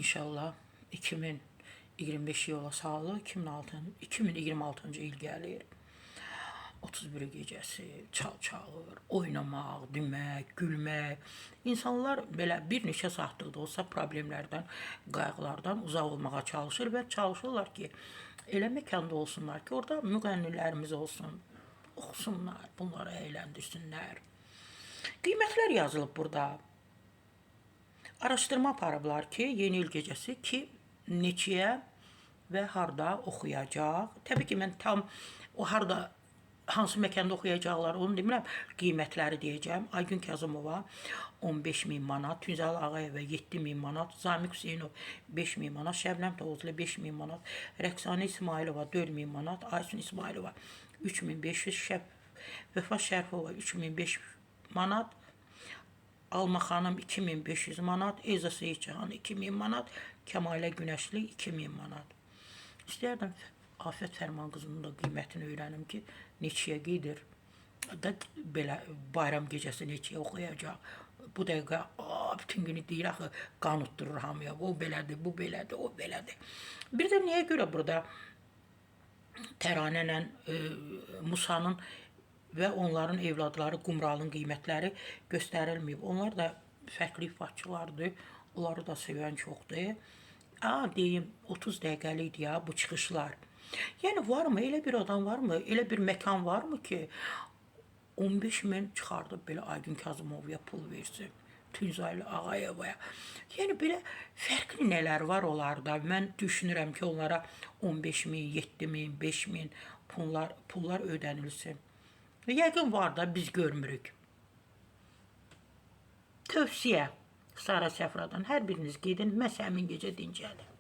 İnşallah 2025 yola sağlı 2026-cı il gəlir. 31 gecəsi çal-çalır, oynamaq, demək, gülmək. İnsanlar belə bir neçə saatlıq da olsa problemlərdən, qayğılardan uzaq olmağa çalışır və çalışırlar ki, elə məkanda olsunlar ki, orada müğənnilərimiz olsun, oxusunlar, bunları əyləndirsinlər. Qiymətlər yazılıb burada. Araşdırma aparıblar ki, yeni il gecəsi ki, neçəyə və harda oxuyacaq. Təbii ki, mən tam o harda hansı məkanda oxuyacaqlar onu demirəm, qiymətləri deyəcəm. Aygün Kazımova 15.000 manat, Tünzəl Ağayeva 7.000 manat, Zamiq Hüseynov 5.000 manat, Şəbnəm Tovuzlu 5.000 manat, Rəqsanə İsmailova 4.000 manat, Aysun İsmailova 3.500, Vəfa Şərifova 3.500 manat, Alma xanım 2.500 manat, Eza Seyidcan 2.000 manat, Kəmalə Günəşli 2.000 manat. İstəyərdim Afət Fərman qızının da qiymətini öyrənim ki, neçəyə gedir. Da belə bayram gecəsi neçəyə oxuyacaq. Bu dəqiqə bütün günü deyir axı, qan utdurur hamıya. O belədir, bu belədir, o belədir. Bir də niyə görə burada Təranə ilə Musanın və onların evladları Qumralın qiymətləri göstərilməyib. Onlar da fərqli ifaçılardır. Onları da sevən çoxdur. Deyim, 30 dəqiqəlikdir ya bu çıxışlar. Yəni varmı, elə bir adam varmı, elə bir məkan varmı ki, 15.000 çıxardıb belə Aygün Kazımovaya pul versin, Tünzəl Ağayevaya. Yəni belə fərqli nələr var onlarda. Mən düşünürəm ki, onlara 15.000, 7.000, 5.000 pullar ödənilsin. Yəqin var da, biz görmürük. Tövsiyə Sara Səfradan hər biriniz gedin, məhz həmin gecə dincəlin.